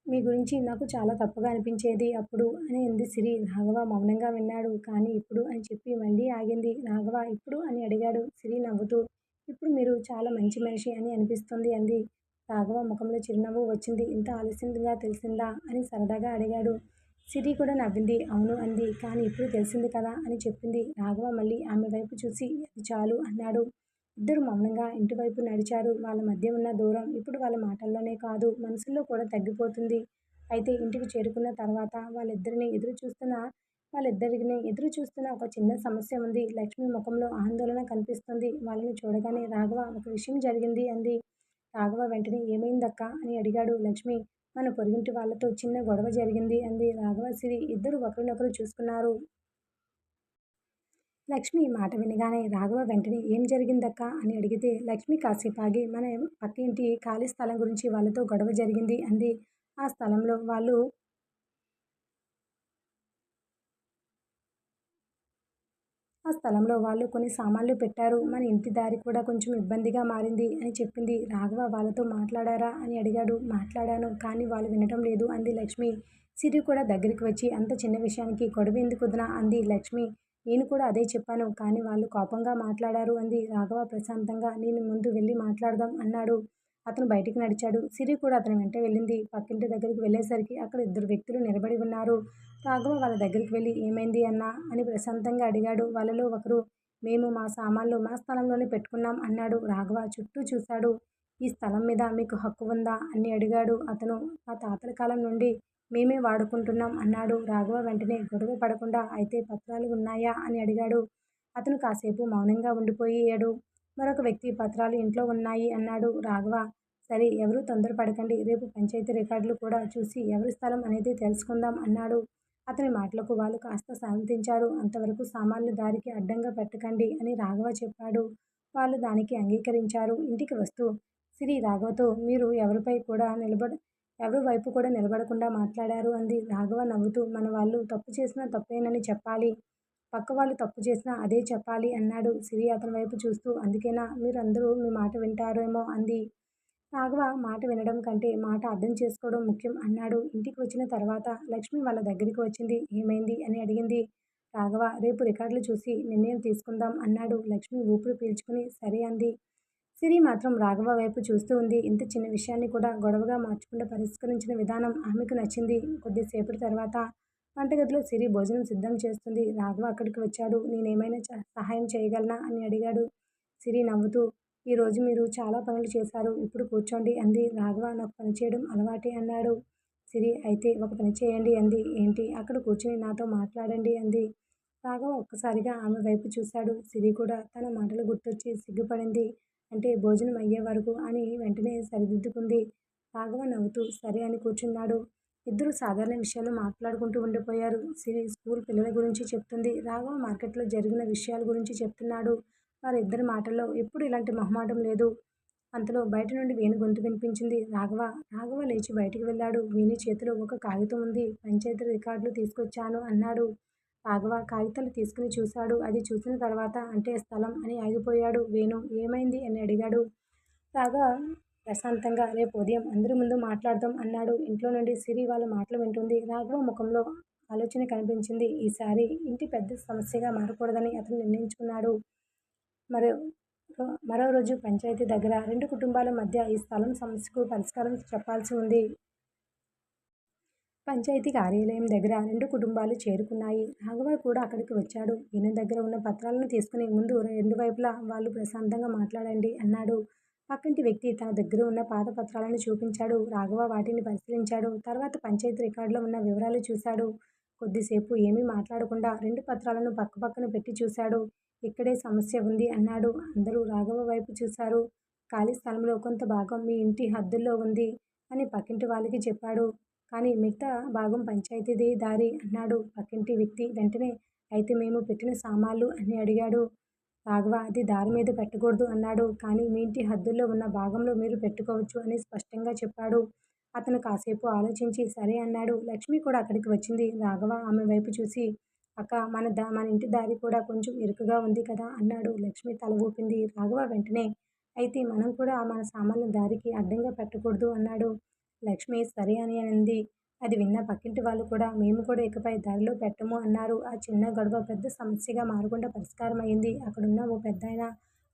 మీ గురించి నాకు చాలా తప్పుగా అనిపించేది అప్పుడు అని అంది సిరి. రాఘవ మౌనంగా విన్నాడు. కానీ ఇప్పుడు అని చెప్పి మళ్ళీ ఆగింది. రాఘవ ఇప్పుడు అని అడిగాడు. సిరి నవ్వుతూ, ఇప్పుడు మీరు చాలా మంచి మనిషి అని అనిపిస్తుంది అంది. రాఘవ ముఖంలో చిరునవ్వు వచ్చింది. ఇంత ఆలస్యంగా తెలిసిందా అని సరదాగా అడిగాడు. సిరి కూడా నవ్వింది. అవును అంది. కానీ ఇప్పుడు తెలిసింది కదా అని చెప్పింది. రాఘవ మళ్ళీ ఆమె వైపు చూసి, అది చాలు అన్నాడు. ఇద్దరు మౌనంగా ఇంటివైపు నడిచారు. వాళ్ళ మధ్య ఉన్న దూరం ఇప్పుడు వాళ్ళ మాటల్లోనే కాదు, మనసుల్లో కూడా తగ్గిపోతుంది. అయితే ఇంటికి చేరుకున్న తర్వాత వాళ్ళిద్దరిని ఎదురు చూస్తున్న ఒక చిన్న సమస్య ఉంది. లక్ష్మి ముఖంలో ఆందోళన కనిపిస్తుంది. వాళ్ళని చూడగానే రాఘవ, ఒక విషయం జరిగింది అంది. రాఘవ వెంటనే ఏమైందక్కా అని అడిగాడు. లక్ష్మి మన పొరుగింటి వాళ్ళతో చిన్న గొడవ జరిగింది అంది. రాఘవ సిరి ఇద్దరు ఒకరినొకరు చూసుకున్నారు. లక్ష్మి ఈ మాట వినగానే రాఘవ వెంటనే ఏం జరిగిందక్కా అని అడిగితే, లక్ష్మి కాసేపు ఆగి, మన పక్కింటి ఖాళీ స్థలం గురించి వాళ్ళతో గొడవ జరిగింది అంది. ఆ స్థలంలో వాళ్ళు కొన్ని సామాన్లు పెట్టారు. మన ఇంటి దారి కూడా కొంచెం ఇబ్బందిగా మారింది అని చెప్పింది. రాఘవ వాళ్ళతో మాట్లాడారా అని అడిగాడు. మాట్లాడాను, కానీ వాళ్ళు వినటం లేదు అంది లక్ష్మి. సిరి కూడా దగ్గరికి వచ్చి, అంత చిన్న విషయానికి గొడవ ఎందుకు వదినా అంది లక్ష్మి. నేను కూడా అదే చెప్పాను, కానీ వాళ్ళు కోపంగా మాట్లాడారు అంది. రాఘవ ప్రశాంతంగా, నేను ముందు వెళ్ళి మాట్లాడదాం అన్నాడు. అతను బయటికి నడిచాడు. సిరి కూడా అతని వెంట వెళ్ళింది. పక్కింటి దగ్గరికి వెళ్ళేసరికి అక్కడ ఇద్దరు వ్యక్తులు నిలబడి ఉన్నారు. రాఘవ వాళ్ళ దగ్గరికి వెళ్ళి, ఏమైంది అన్నా అని ప్రశాంతంగా అడిగాడు. వాళ్ళలో ఒకరు, మేము మా సామాన్లు మా స్థలంలోనే పెట్టుకున్నాం అన్నాడు. రాఘవ చుట్టూ చూశాడు. ఈ స్థలం మీద మీకు హక్కు ఉందా అని అడిగాడు అతను. మా తాతల కాలం నుండి మేమే వాడుకుంటున్నాం అన్నాడు. రాఘవ వెంటనే గొడవ పడకుండా, అయితే పత్రాలు ఉన్నాయా అని అడిగాడు. అతను కాసేపు మౌనంగా ఉండిపోయాడు. మరొక వ్యక్తి, పత్రాలు ఇంట్లో ఉన్నాయి అన్నాడు. రాఘవ, సరే ఎవరూ తొందరపడకండి, రేపు పంచాయతీ రికార్డులు కూడా చూసి ఎవరి స్థలం అనేది తెలుసుకుందాం అన్నాడు. అతని మాటలకు వాళ్ళు కాస్త శాంతించారు. అంతవరకు సామాన్లు దారికి అడ్డంగా పెట్టకండి అని రాఘవ చెప్పాడు. వాళ్ళు దానికి అంగీకరించారు. ఇంటికి వస్తూ సిరి రాఘవతో, మీరు ఎవరి వైపు కూడా నిలబడకుండా మాట్లాడారు అంది. రాఘవ నవ్వుతూ, మన వాళ్ళు తప్పు చేసినా తప్పేనని చెప్పాలి, పక్క వాళ్ళు తప్పు చేసినా అదే చెప్పాలి అన్నాడు. సిరి అతని వైపు చూస్తూ, అందుకేనా మీరందరూ మీ మాట వింటారేమో అంది. రాఘవ మాట వినడం కంటే మాట అర్థం చేసుకోవడం ముఖ్యం అన్నాడు. ఇంటికి వచ్చిన తర్వాత లక్ష్మి వాళ్ళ దగ్గరికి వచ్చింది. ఏమైంది అని అడిగింది. రాఘవ రేపు రికార్డులు చూసి నిర్ణయం తీసుకుందాం అన్నాడు. లక్ష్మి ఊపిరి పీల్చుకుని సరే అంది. సిరి మాత్రం రాఘవ వైపు చూస్తూ ఉంది. ఇంత చిన్న విషయాన్ని కూడా గొడవగా మార్చకుండా పరిష్కరించిన విధానం ఆమెకు నచ్చింది. కొద్దిసేపటి తర్వాత వంటగదిలో సిరి భోజనం సిద్ధం చేస్తుంది. రాఘవ అక్కడికి వచ్చాడు. నేనేమైనా సహాయం చేయగలనా అని అడిగాడు. సిరి నవ్వుతూ, ఈరోజు మీరు చాలా పనులు చేశారు, ఇప్పుడు కూర్చోండి అంది. రాఘవ నాకు పని చేయడం అలవాటే అన్నాడు. సిరి అయితే ఒక పని చేయండి అంది. ఏంటి? అక్కడ కూర్చుని నాతో మాట్లాడండి అంది. రాఘవ ఒక్కసారిగా ఆమె వైపు చూశాడు. సిరి కూడా తన మాటలు గుర్తొచ్చి సిగ్గుపడింది. అంటే భోజనం అయ్యే వరకు అని వెంటనే సరిదిద్దుకుంది. రాఘవ నవ్వుతూ సరే అని కూర్చున్నాడు. ఇద్దరు సాధారణ విషయాలు మాట్లాడుకుంటూ ఉండిపోయారు. సిరి స్కూల్ పిల్లల గురించి చెప్తుంది. రాఘవ మార్కెట్లో జరిగిన విషయాల గురించి చెప్తున్నాడు. వారిద్దరి మాటల్లో ఎప్పుడు ఇలాంటి మొహమాటం లేదు. అంతలో బయట నుండి వేణు గొంతు వినిపించింది. రాఘవ! రాఘవ లేచి బయటికి వెళ్ళాడు. వేణు చేతిలో ఒక కాగితం ఉంది. పంచాయతీ రికార్డులు తీసుకొచ్చాను అన్నాడు. రాఘవ కాగితాలు తీసుకుని చూశాడు. అది చూసిన తర్వాత అంటే స్థలం అని ఆగిపోయాడు. వేణు ఏమైంది అని అడిగాడు. రాఘవ ప్రశాంతంగా, రేపు ఉదయం అందరి ముందు మాట్లాడదాం అన్నాడు. ఇంట్లో నుండి సిరి వాళ్ళ మాటలు వింటుంది. రాఘవ ముఖంలో ఆలోచన కనిపించింది. ఈసారి ఇంటి పెద్ద సమస్యగా మారకూడదని అతను నిర్ణయించుకున్నాడు. మరో మరో రోజు పంచాయతీ దగ్గర రెండు కుటుంబాల మధ్య ఈ స్థలం సమస్యకు పరిష్కారం చెప్పాల్సి ఉంది. పంచాయతీ కార్యాలయం దగ్గర రెండు కుటుంబాలు చేరుకున్నాయి. రాఘవ కూడా అక్కడికి వచ్చాడు. ఈయన దగ్గర ఉన్న పత్రాలను తీసుకుని ముందు రెండు వైపులా వాళ్ళు ప్రశాంతంగా మాట్లాడండి అన్నాడు. పక్కింటి వ్యక్తి తన దగ్గర ఉన్న పాత పత్రాలను చూపించాడు. రాఘవ వాటిని పరిశీలించాడు. తర్వాత పంచాయతీ రికార్డులో ఉన్న వివరాలు చూశాడు. కొద్దిసేపు ఏమీ మాట్లాడకుండా రెండు పత్రాలను పక్కపక్కన పెట్టి చూశాడు. ఇక్కడే సమస్య ఉంది అన్నాడు. అందరూ రాఘవ వైపు చూశారు. ఖాళీ స్థలంలో కొంత భాగం మీ ఇంటి హద్దుల్లో ఉంది అని పక్కింటి వాళ్ళకి చెప్పాడు. కానీ మిగతా భాగం పంచాయతీది దారి అన్నాడు పక్కింటి వ్యక్తి. వెంటనే అయితే మేము పెట్టిన సామాన్లు అని అడిగాడు. రాఘవ అది దారి మీద పెట్టకూడదు అన్నాడు. కానీ మీ ఇంటి హద్దుల్లో ఉన్న భాగంలో మీరు పెట్టుకోవచ్చు అని స్పష్టంగా చెప్పాడు. అతను కాసేపు ఆలోచించి సరే అన్నాడు. లక్ష్మి కూడా అక్కడికి వచ్చింది. రాఘవ ఆమె వైపు చూసి అక్క మన ఇంటి దారి కూడా కొంచెం ఇరుకుగా ఉంది కదా అన్నాడు. లక్ష్మి తల ఊపింది. రాఘవ వెంటనే అయితే మనం కూడా మన సామాన్ల దారికి అడ్డంగా పెట్టకూడదు అన్నాడు. లక్ష్మి సరే అని అంది. అది విన్న పక్కింటి వాళ్ళు కూడా మేము కూడా ఇకపై దారిలో పెట్టము అన్నారు. ఆ చిన్న గొడవ పెద్ద సమస్యగా మారకుండా పరిష్కారం అయింది. అక్కడున్న ఓ పెద్దాయన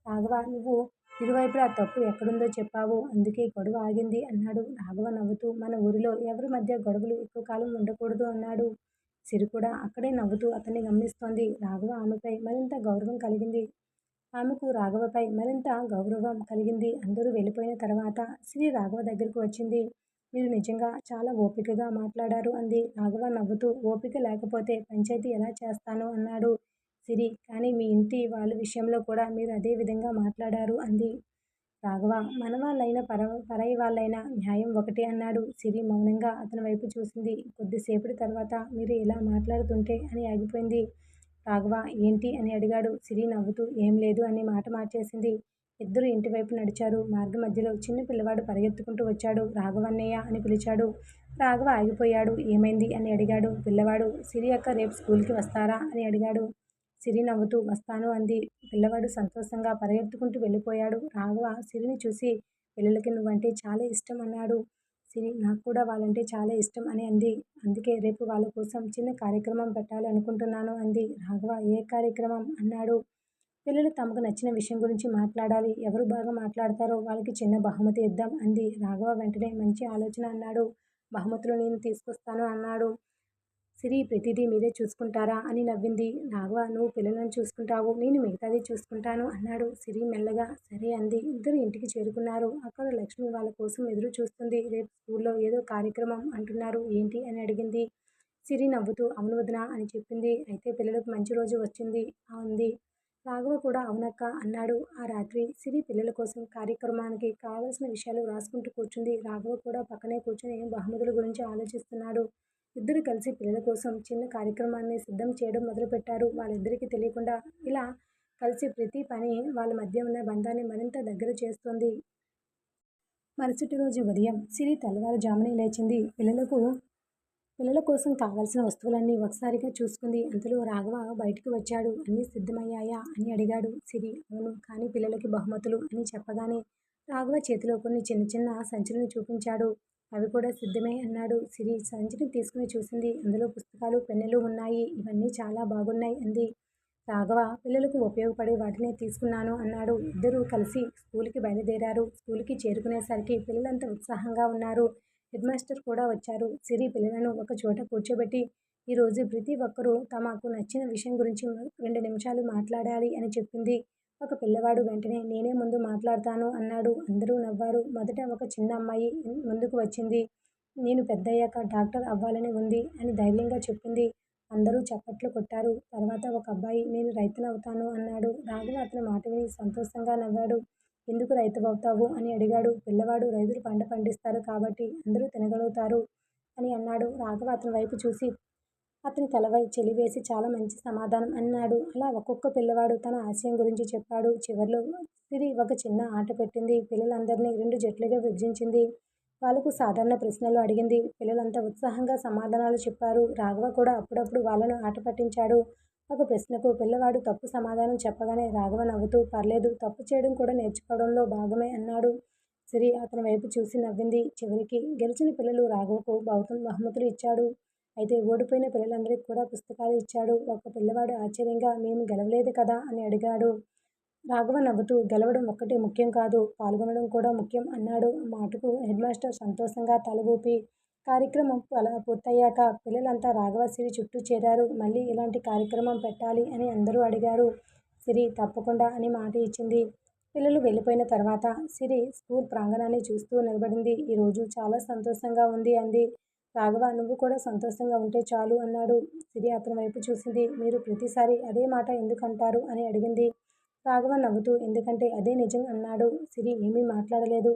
రాఘవ నువ్వు ఇరువైపులా తప్పు ఎక్కడుందో చెప్పావు, అందుకే గొడవ ఆగింది అన్నాడు. రాఘవ నవ్వుతూ మన ఊరిలో ఎవరి మధ్య గొడవలు ఎక్కువ కాలం ఉండకూడదు అన్నాడు. సిరి కూడా అక్కడే నవ్వుతూ అతన్ని గమనిస్తోంది. రాఘవ ఆమెపై మరింత గౌరవం కలిగింది. ఆమెకు రాఘవపై మరింత గౌరవం కలిగింది. అందరూ వెళ్ళిపోయిన తర్వాత సిరి రాఘవ దగ్గరకు వచ్చింది. మీరు నిజంగా చాలా ఓపికగా మాట్లాడారు అంది. రాఘవ నవ్వుతూ ఓపిక లేకపోతే పంచాయతీ ఎలా చేస్తాను అన్నాడు. సిరి కానీ మీ ఇంటి వాళ్ళ విషయంలో కూడా మీరు అదే విధంగా మాట్లాడారు అంది. రాఘవ మనవాళ్ళైనా పరాయి వాళ్ళైనా న్యాయం ఒకటే అన్నాడు. సిరి మౌనంగా అతని వైపు చూసింది. కొద్దిసేపటి తర్వాత మీరు ఇలా మాట్లాడుతుంటే అని ఆగిపోయింది. రాఘవ ఏంటి అని అడిగాడు. సిరి నవ్వుతూ ఏం లేదు అని మాట మార్చేసింది. ఇద్దరు ఇంటివైపు నడిచారు. మార్గ మధ్యలో చిన్న పిల్లవాడు పరిగెత్తుకుంటూ వచ్చాడు. రాఘవన్నయ్య అని పిలిచాడు. రాఘవ ఆగిపోయాడు. ఏమైంది అని అడిగాడు. పిల్లవాడు సిరి అక్క రేపు స్కూల్కి వస్తారా అని అడిగాడు. సిరి నవ్వుతూ వస్తాను అంది. పిల్లవాడు సంతోషంగా పరిగెత్తుకుంటూ వెళ్ళిపోయాడు. రాఘవ సిరిని చూసి పిల్లలకి నువ్వంటే చాలా ఇష్టం అన్నాడు. సిరి నాకు కూడా వాళ్ళంటే చాలా ఇష్టం అని అంది. అందుకే రేపు వాళ్ళ కోసం చిన్న కార్యక్రమం పెట్టాలి అనుకుంటున్నాను అంది. రాఘవ ఏ కార్యక్రమం అన్నాడు. పిల్లలు తమకు నచ్చిన విషయం గురించి మాట్లాడాలి. ఎవరు బాగా మాట్లాడతారో వాళ్ళకి చిన్న బహుమతి ఇద్దాం అంది. రాఘవ వెంటనే మంచి ఆలోచన అన్నాడు. బహుమతులు నేను తీసుకొస్తాను అన్నాడు. సిరి ప్రతిదీ మీరే చూసుకుంటారా అని నవ్వింది. రాఘవ నువ్వు పిల్లలను చూసుకుంటావు, నేను మిగతాది చూసుకుంటాను అన్నాడు. సిరి మెల్లగా సరే అంది. ఇద్దరు ఇంటికి చేరుకున్నారు. అక్కడ లక్ష్మి వాళ్ళ కోసం ఎదురు చూస్తుంది. రేపు స్కూల్లో ఏదో కార్యక్రమం అంటున్నారు ఏంటి అని అడిగింది. సిరి నవ్వుతూ అవును వదినా అని చెప్పింది. అయితే పిల్లలకు మంచి రోజు వచ్చింది అంది. రాఘవ కూడా అవునక్క అన్నాడు. ఆ రాత్రి సిరి పిల్లల కోసం కార్యక్రమానికి కావలసిన విషయాలు రాసుకుంటూ కూర్చుంది. రాఘవ కూడా పక్కనే కూర్చుని బహుమతుల గురించి ఆలోచిస్తున్నాడు. ఇద్దరు కలిసి పిల్లల కోసం చిన్న కార్యక్రమాన్ని సిద్ధం చేయడం మొదలుపెట్టారు. వాళ్ళిద్దరికీ తెలియకుండా ఇలా కలిసి ప్రతి పని వాళ్ళ మధ్య ఉన్న బంధాన్ని మరింత దగ్గర చేస్తోంది. మరుసటి రోజు ఉదయం సిరి తెల్లవారుజామునే లేచింది. పిల్లల కోసం కావాల్సిన వస్తువులన్నీ ఒకసారిగా చూసుకుంది. అంతలో రాఘవ బయటికి వచ్చాడు. అన్నీ సిద్ధమయ్యాయా అని అడిగాడు. సిరి అవును కానీ పిల్లలకి బహుమతులు అని చెప్పగానే రాఘవ చేతిలో కొన్ని చిన్న చిన్న సంచులను చూపించాడు. అవి కూడా సిద్ధమే అన్నాడు. సిరి సంచిని తీసుకుని చూసింది. అందులో పుస్తకాలు పెన్నులు ఉన్నాయి. ఇవన్నీ చాలా బాగున్నాయి అంది. రాఘవ పిల్లలకు ఉపయోగపడే వాటినే తీసుకున్నాను అన్నాడు. ఇద్దరూ కలిసి స్కూల్కి బయలుదేరారు. స్కూల్కి చేరుకునేసరికి పిల్లలంతా ఉత్సాహంగా ఉన్నారు. హెడ్ మాస్టర్ కూడా వచ్చారు. సిరి పిల్లలను ఒక చోట కూర్చోబెట్టి ఈరోజు ప్రతి ఒక్కరూ తమకు నచ్చిన విషయం గురించి 2 నిమిషాలు మాట్లాడాలి అని చెప్పింది. ఒక పిల్లవాడు వెంటనే నేనే ముందు మాట్లాడతాను అన్నాడు. అందరూ నవ్వారు. మొదట ఒక చిన్న అమ్మాయి ముందుకు వచ్చింది. నేను పెద్దయ్యాక డాక్టర్ అవ్వాలని ఉంది అని ధైర్యంగా చెప్పింది. అందరూ చప్పట్లు కొట్టారు. తర్వాత ఒక అబ్బాయి నేను రైతునవుతాను అన్నాడు. రాఘవ అతని మాట విని సంతోషంగా నవ్వాడు. ఎందుకు రైతువవుతావు అని అడిగాడు. పిల్లవాడు రైతులు పంట పండిస్తారు కాబట్టి అందరూ తినగలుగుతారు అని అన్నాడు. రాఘవ అతని వైపు చూసి అతని తలపై చెలివేసి చాలా మంచి సమాధానం అన్నాడు. అలా ఒక్కొక్క పిల్లవాడు తన ఆశయం గురించి చెప్పాడు. చివర్లో సిరి ఒక చిన్న ఆట పెట్టింది. పిల్లలందరినీ 2 జట్లుగా విభజించింది. వాళ్ళకు సాధారణ ప్రశ్నలు అడిగింది. పిల్లలంతా ఉత్సాహంగా సమాధానాలు చెప్పారు. రాఘవ కూడా అప్పుడప్పుడు వాళ్ళను ఆట పట్టించాడు. ఒక ప్రశ్నకు పిల్లవాడు తప్పు సమాధానం చెప్పగానే రాఘవ నవ్వుతూ పర్లేదు తప్పు చేయడం కూడా నేర్చుకోవడంలో భాగమే అన్నాడు. సిరి అతని వైపు చూసి నవ్వింది. చివరికి గెలిచిన పిల్లలు రాఘవకు బహుమతులు ఇచ్చాడు. అయితే ఓడిపోయిన పిల్లలందరికీ కూడా పుస్తకాలు ఇచ్చాడు. ఒక పిల్లవాడు ఆశ్చర్యంగా మేము గెలవలేదు కదా అని అడిగాడు. రాఘవ నవ్వుతూ గెలవడం ఒక్కటే ముఖ్యం కాదు, పాల్గొనడం కూడా ముఖ్యం అన్నాడు. ఆ మాటకు హెడ్ మాస్టర్ సంతోషంగా తల ఊపి కార్యక్రమం పూర్తయ్యాక పిల్లలంతా రాఘవ సిరి చుట్టూ చేరారు. మళ్ళీ ఇలాంటి కార్యక్రమం పెట్టాలి అని అందరూ అడిగారు. సిరి తప్పకుండా అని మాట ఇచ్చింది. పిల్లలు వెళ్ళిపోయిన తర్వాత సిరి స్కూల్ ప్రాంగణాన్ని చూస్తూ నిలబడింది. ఈరోజు చాలా సంతోషంగా ఉంది అంది. రాఘవ నువ్వు కూడా సంతోషంగా ఉంటే చాలు అన్నాడు. సిరి అతని వైపు చూసింది. మీరు ప్రతిసారి అదే మాట ఎందుకంటారు అని అడిగింది. రాఘవ నవ్వుతూ ఎందుకంటే అదే నిజం అన్నాడు. సిరి ఏమీ మాట్లాడలేదు.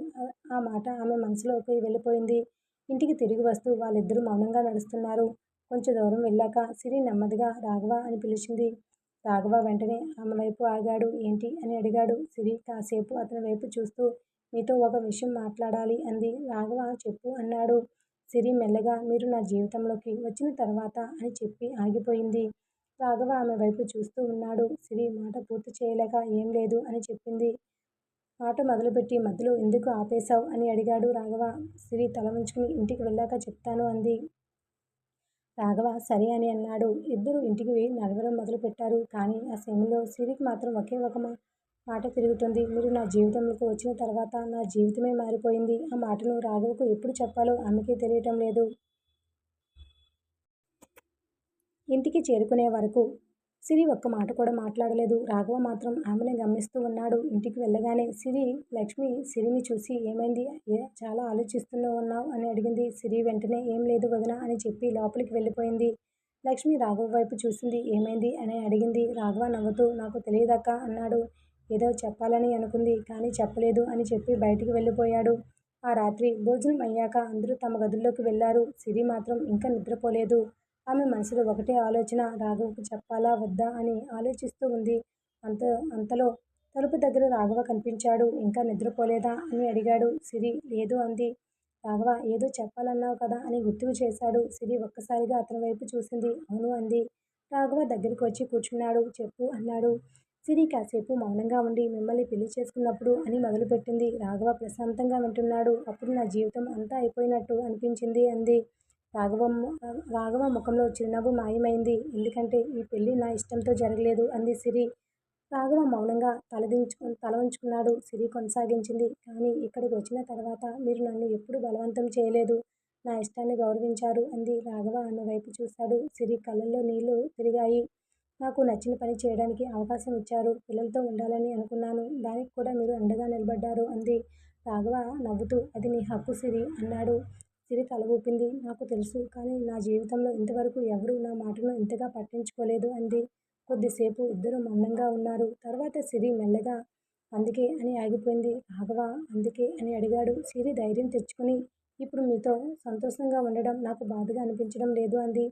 ఆ మాట ఆమె మనసులోకి వెళ్ళిపోయింది. ఇంటికి తిరిగి వస్తూ వాళ్ళిద్దరూ మౌనంగా నడుస్తున్నారు. కొంచెం దూరం వెళ్ళాక సిరి నెమ్మదిగా రాఘవ అని పిలిచింది. రాఘవ వెంటనే ఆమె వైపు ఆగాడు. ఏంటి అని అడిగాడు. సిరి కాసేపు అతని వైపు చూస్తూ మీతో ఒక విషయం మాట్లాడాలి అంది. రాఘవ చెప్పు అన్నాడు. సిరి మెల్లగా మీరు నా జీవితంలోకి వచ్చిన తర్వాత అని చెప్పి ఆగిపోయింది. రాఘవ ఆమె వైపు చూస్తూ ఉన్నాడు. సిరి మాట పూర్తి చేయలేక ఏం లేదు అని చెప్పింది. మాట మొదలుపెట్టి మధ్యలో ఎందుకు ఆపేశావు అని అడిగాడు రాఘవ. సిరి తల వంచుకుని ఇంటికి వెళ్ళాక చెప్తాను అంది. రాఘవ సరే అని అన్నాడు. ఇద్దరూ ఇంటికి నడవడం మొదలుపెట్టారు. కానీ ఆ సమయంలో సిరికి మాత్రం ఒకే ఒక మాట తిరుగుతుంది. మీరు నా జీవితంలోకి వచ్చిన తర్వాత నా జీవితమే మారిపోయింది. ఆ మాటను రాఘవకు ఎప్పుడు చెప్పాలో ఆమెకే తెలియటం లేదు. ఇంటికి చేరుకునే వరకు సిరి ఒక్క మాట కూడా మాట్లాడలేదు. రాఘవ మాత్రం ఆమెనే గమనిస్తూ ఉన్నాడు. ఇంటికి వెళ్ళగానే లక్ష్మి సిరిని చూసి ఏమైంది, చాలా ఆలోచిస్తూనే ఉన్నావు అని అడిగింది. సిరి వెంటనే ఏం లేదు వదినా అని చెప్పి లోపలికి వెళ్ళిపోయింది. లక్ష్మి రాఘవ వైపు చూసింది. ఏమైంది అని అడిగింది. రాఘవ నవ్వుతూ నాకు తెలియదక్క అన్నాడు. ఏదో చెప్పాలని అనుకుంది కానీ చెప్పలేదు అని చెప్పి బయటికి వెళ్ళిపోయాడు. ఆ రాత్రి భోజనం అయ్యాక అందరూ తమ గదుల్లోకి వెళ్లారు. సిరి మాత్రం ఇంకా నిద్రపోలేదు. ఆమె మనసులో ఒకటే ఆలోచన, రాఘవకు చెప్పాలా వద్దా అని ఆలోచిస్తూ ఉంది. అంతలో తలుపు దగ్గర రాఘవ కనిపించాడు. ఇంకా నిద్రపోలేదా అని అడిగాడు. సిరి లేదు అంది. రాఘవ ఏదో చెప్పాలన్నావు కదా అని గుర్తుకు చేశాడు. సిరి ఒక్కసారిగా అతని వైపు చూసింది. అవును అంది. రాఘవ దగ్గరికి వచ్చి కూర్చున్నాడు. చెప్పు అన్నాడు. సిరి కాసేపు మౌనంగా ఉండి మిమ్మల్ని పెళ్లి చేసుకున్నప్పుడు అని మొదలుపెట్టింది. రాఘవ ప్రశాంతంగా వింటున్నాడు. అప్పుడు నా జీవితం అంతా అయిపోయినట్టు అనిపించింది అంది. రాఘవ ముఖంలో చిరునవ్వు మాయమైంది. ఎందుకంటే ఈ పెళ్లి నా ఇష్టంతో జరగలేదు అంది సిరి. రాఘవ మౌనంగా తల ఉంచుకున్నాడు. సిరి కొనసాగించింది. కానీ ఇక్కడికి వచ్చిన తర్వాత మీరు నన్ను ఎప్పుడూ బలవంతం చేయలేదు. నా ఇష్టాన్ని గౌరవించారు అంది. రాఘవ ఆమె వైపు చూశాడు. సిరి కళ్ళల్లో నీళ్లు తిరిగాయి. నాకు నచ్చిన పని చేయడానికి అవకాశం ఇచ్చారు. పిల్లలతో ఉండాలని అనుకున్నాను. దానికి కూడా మీరు అండగా నిలబడ్డారు అంది. రాఘవ నవ్వుతూ అది నీ హక్కు సిరి అన్నాడు. సిరి తల ఊపింది. నాకు తెలుసు. కానీ నా జీవితంలో ఇంతవరకు ఎవరూ నా మాటను ఇంతగా పట్టించుకోలేదు అంది. కొద్దిసేపు ఇద్దరూ మౌనంగా ఉన్నారు. తర్వాత సిరి మెల్లగా అందుకే అని ఆగిపోయింది. రాఘవ అందుకే అని అడిగాడు. సిరి ధైర్యం తెచ్చుకుని ఇప్పుడు మీతో సంతోషంగా ఉండడం నాకు బాధగా అనిపించడం లేదు అంది.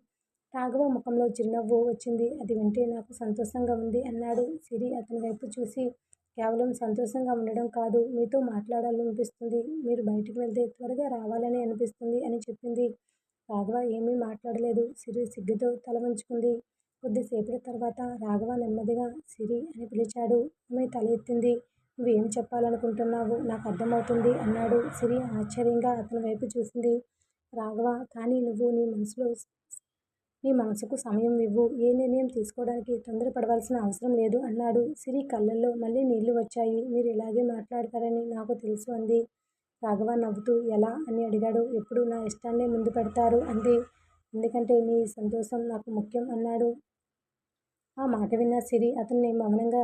రాఘవ ముఖంలో చిరునవ్వు వచ్చింది. అది వింటే నాకు సంతోషంగా ఉంది అన్నాడు. సిరి అతని వైపు చూసి కేవలం సంతోషంగా ఉండడం కాదు, మీతో మాట్లాడాలనిపిస్తుంది. మీరు బయటికి వెళ్తే త్వరగా రావాలని అనిపిస్తుంది అని చెప్పింది. రాఘవ ఏమీ మాట్లాడలేదు. సిరి సిగ్గుతో తల వంచుకుంది. కొద్దిసేపటి తర్వాత రాఘవ నెమ్మదిగా సిరి అని పిలిచాడు. ఆమె తల ఎత్తింది. నువ్వేం చెప్పాలనుకుంటున్నావు నాకు అర్థమవుతుంది అన్నాడు. సిరి ఆశ్చర్యంగా అతని వైపు చూసింది. రాఘవ కానీ నువ్వు నీ మనసుకు సమయం ఇవ్వు. ఏ నిర్ణయం తీసుకోవడానికి తొందరపడవలసిన అవసరం లేదు అన్నాడు. సిరి కళ్ళల్లో మళ్ళీ నీళ్లు వచ్చాయి. మీరు ఇలాగే మాట్లాడతారని నాకు తెలుసు అంది. రాఘవ నవ్వుతూ ఎలా అని అడిగాడు. ఎప్పుడు నా ఇష్టాన్నే ముందు పెడతారు అంది. ఎందుకంటే నీ సంతోషం నాకు ముఖ్యం అన్నాడు. ఆ మాట విన్న సిరి అతన్ని మౌనంగా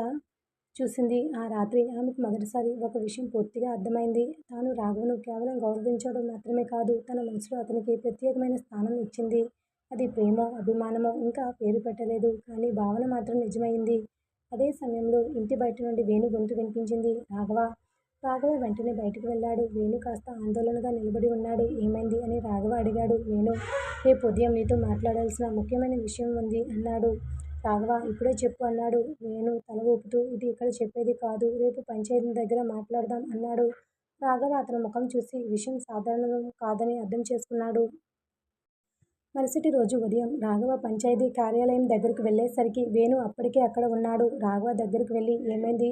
చూసింది. ఆ రాత్రి ఆమెకు మొదటిసారి ఒక విషయం పూర్తిగా అర్థమైంది. తాను రాఘవను కేవలం గౌరవించడం మాత్రమే కాదు, తన మనసులో అతనికి ప్రత్యేకమైన స్థానం ఇచ్చింది. అది ప్రేమో అభిమానమో ఇంకా పేరు పెట్టలేదు. కానీ భావన మాత్రం నిజమైంది. అదే సమయంలో ఇంటి బయట నుండి వేణు గొంతు వినిపించింది. రాఘవ. రాఘవ వెంటనే బయటికి వెళ్ళాడు. వేణు కాస్త ఆందోళనగా నిలబడి ఉన్నాడు. ఏమైంది అని రాఘవ అడిగాడు. వేణు రేపు ఉదయం నీతో మాట్లాడాల్సిన ముఖ్యమైన విషయం ఉంది అన్నాడు. రాఘవ ఇప్పుడే చెప్పు అన్నాడు. వేణు తల ఊపుతూ ఇది ఇక్కడ చెప్పేది కాదు, రేపు పంచాయతీ దగ్గర మాట్లాడదాం అన్నాడు. రాఘవ అతని ముఖం చూసి విషయం సాధారణం కాదని అర్థం చేసుకున్నాడు. మరుసటి రోజు ఉదయం రాఘవ పంచాయతీ కార్యాలయం దగ్గరకు వెళ్ళేసరికి వేణు అప్పటికే అక్కడ ఉన్నాడు. రాఘవ దగ్గరకు వెళ్ళి ఏమైంది?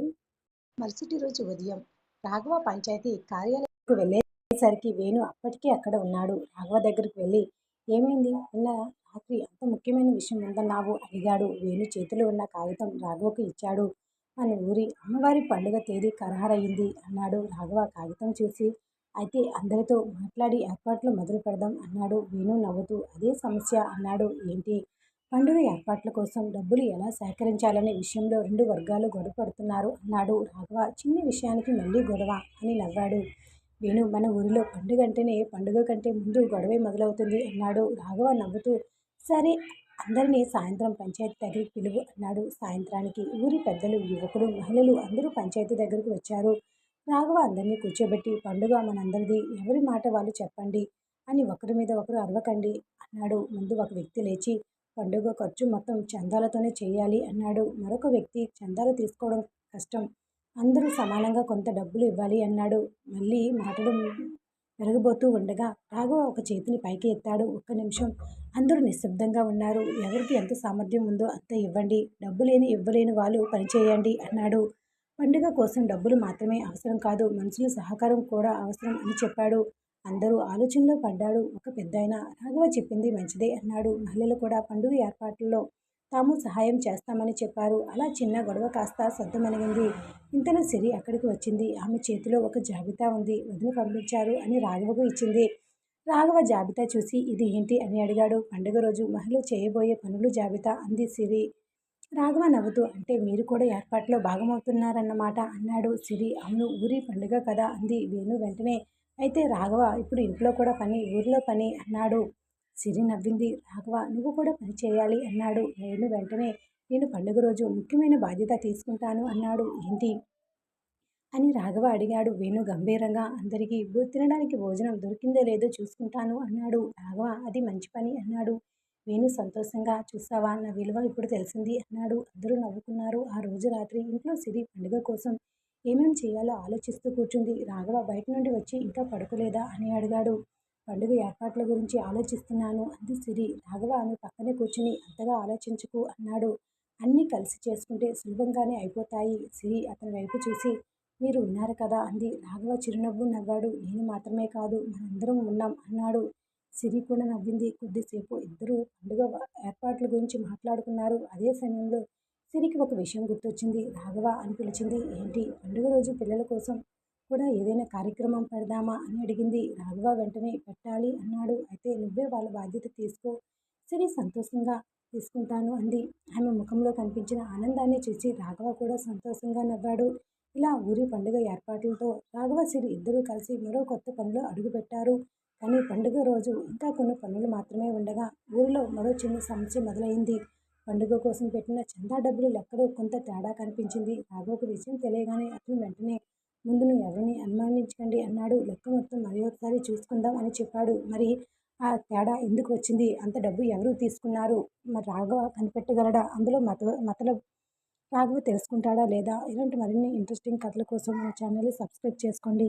మరుసటి రోజు ఉదయం రాఘవ పంచాయతీ కార్యాలయంకు వెళ్ళేసరికి వేణు అప్పటికే అక్కడ ఉన్నాడు. రాఘవ దగ్గరకు వెళ్ళి ఏమైంది? నిన్న రాత్రి అంత ముఖ్యమైన విషయం ఉందన్నావు అడిగాడు. వేణు చేతిలో ఉన్న కాగితం రాఘవకు ఇచ్చాడు. మన ఊరి అమ్మవారి పండుగ తేదీ ఖరారయింది అన్నాడు రాఘవ కాగితం చూసి. అయితే అందరితో మాట్లాడి ఏర్పాట్లు మొదలు పెడదాం అన్నాడు వేణు నవ్వుతూ. అదే సమస్య అన్నాడు. ఏంటి? పండుగ ఏర్పాట్ల కోసం డబ్బులు ఎలా సేకరించాలనే విషయంలో రెండు వర్గాలు గొడవ పడుతున్నారు అన్నాడు రాఘవ. చిన్న విషయానికి మళ్ళీ గొడవ అని నవ్వాడు వేణు. మన ఊరిలో పండుగ అంటేనే పండుగ కంటే ముందు గొడవే మొదలవుతుంది అన్నాడు రాఘవ నవ్వుతూ. సరే, అందరినీ సాయంత్రం పంచాయతీ దగ్గరికి పిలువు అన్నాడు. సాయంత్రానికి ఊరి పెద్దలు, యువకులు, మహిళలు అందరూ పంచాయతీ దగ్గరకు వచ్చారు. రాఘవ అందరినీ కూర్చోబెట్టి, పండుగ మనందరిది, ఎవరి మాట వాళ్ళు చెప్పండి అని ఒకరి మీద ఒకరు అరవకండి అన్నాడు. ముందు ఒక వ్యక్తి లేచి, పండుగ ఖర్చు మొత్తం చందాలతోనే చేయాలి అన్నాడు. మరొక వ్యక్తి, చందాలు తీసుకోవడం కష్టం, అందరూ సమానంగా కొంత డబ్బులు ఇవ్వాలి అన్నాడు. మళ్ళీ మాటలు పెరగబోతూ ఉండగా రాఘవ ఒక చేతిని పైకి ఎత్తాడు. ఒక్క నిమిషం. అందరూ నిశ్శబ్దంగా ఉన్నారు. ఎవరికి ఎంత సామర్థ్యం ఉందో అంత ఇవ్వండి, డబ్బు లేని ఇవ్వలేని వాళ్ళు పనిచేయండి అన్నాడు. పండుగ కోసం డబ్బులు మాత్రమే అవసరం కాదు, మనుషుల సహకారం కూడా అవసరం అని చెప్పాడు. అందరూ ఆలోచనలో పడ్డాడు. ఒక పెద్దాయన, రాఘవ చెప్పింది మంచిదే అన్నాడు. మహిళలు కూడా పండుగ ఏర్పాట్లలో తాము సహాయం చేస్తామని చెప్పారు. అలా చిన్న గొడవ కాస్త సద్దుమణిగింది. ఇంతలో సిరి అక్కడికి వచ్చింది. ఆమె చేతిలో ఒక జాబితా ఉంది. వదిన పంపించారు అని రాఘవకు ఇచ్చింది. రాఘవ జాబితా చూసి ఇది ఏంటి అని అడిగాడు. పండుగ రోజు మహిళలు చేయబోయే పనులు జాబితా అంది సిరి. రాఘవ నవ్వుతూ, అంటే మీరు కూడా ఏర్పాట్లో భాగమవుతున్నారన్నమాట అన్నాడు. సిరి, అవును, ఊరి పండుగ కదా అంది. వేణు వెంటనే, అయితే రాఘవ ఇప్పుడు ఇంట్లో కూడా పని, ఊరిలో పని అన్నాడు. సిరి నవ్వింది. రాఘవ, నువ్వు కూడా పని చేయాలి అన్నాడు. వేణు వెంటనే, నేను పండుగ రోజు ముఖ్యమైన బాధ్యత తీసుకుంటాను అన్నాడు. ఏంటి అని రాఘవ అడిగాడు. వేణు గంభీరంగా, అందరికీ తినడానికి భోజనం దొరికిందో లేదో చూసుకుంటాను అన్నాడు. రాఘవ, అది మంచి పని అన్నాడు. వేణు సంతోషంగా, చూసావా, నా విలువ ఇప్పుడు తెలిసింది అన్నాడు. అందరూ నవ్వుకున్నారు. ఆ రోజు రాత్రి ఇంట్లో సిరి పండుగ కోసం ఏమేం చేయాలో ఆలోచిస్తూ కూర్చుంది. రాఘవ బయట నుండి వచ్చి ఇంకా పడుకోలేదా అని అడిగాడు. పండుగ ఏర్పాట్ల గురించి ఆలోచిస్తున్నాను అంది సిరి. రాఘవ ఆమె పక్కనే కూర్చుని, అంతగా ఆలోచించుకు అన్నాడు. అన్నీ కలిసి చేసుకుంటే సులభంగానే అయిపోతాయి. సిరి అతని వైపు చూసి, మీరు ఉన్నారు కదా అంది. రాఘవ చిరునవ్వు నవ్వాడు. నేను మాత్రమే కాదు, మనందరం ఉన్నాం అన్నాడు. సిరి కూడా నవ్వింది. కొద్దిసేపు ఇద్దరూ పండుగ ఏర్పాట్ల గురించి మాట్లాడుకున్నారు. అదే సమయంలో సిరికి ఒక విషయం గుర్తొచ్చింది. రాఘవ అని పిలిచింది. ఏంటి? పండుగ రోజు పిల్లల కోసం కూడా ఏదైనా కార్యక్రమం పెడదామా అని అడిగింది. రాఘవ వెంటనే పెట్టాలి అన్నాడు. అయితే నువ్వే వాళ్ళ బాధ్యత తీసుకో. సిరి సంతోషంగా తీసుకుంటాను అంది. ఆమె ముఖంలో కనిపించిన ఆనందాన్ని చూసి రాఘవ కూడా సంతోషంగా నవ్వాడు. ఇలా ఊరి పండుగ ఏర్పాట్లతో రాఘవ, సిరి ఇద్దరూ కలిసి మరో కొత్త పనిలో అడుగుపెట్టారు. కానీ పండుగ రోజు ఇంకా కొన్ని పనులు మాత్రమే ఉండగా ఊరిలో మరో చిన్న సమస్య మొదలైంది. పండుగ కోసం పెట్టిన చందా డబ్బులు లెక్కలో కొంత తేడా కనిపించింది. రాఘవకు విషయం తెలియగానే అతను వెంటనే, ముందు నువ్వు ఎవరిని అనుమానించకండి అన్నాడు. లెక్క మొత్తం మరి ఒకసారి చూసుకుందాం అని చెప్పాడు. మరి ఆ తేడా ఎందుకు వచ్చింది? అంత డబ్బు ఎవరు తీసుకున్నారు? మరి రాఘవ కనిపెట్టగలడా? అందులో మతలబు రాఘవ తెలుసుకుంటాడా లేదా? ఇలాంటి మరిన్ని ఇంట్రెస్టింగ్ కథల కోసం మా ఛానల్ని సబ్స్క్రైబ్ చేసుకోండి.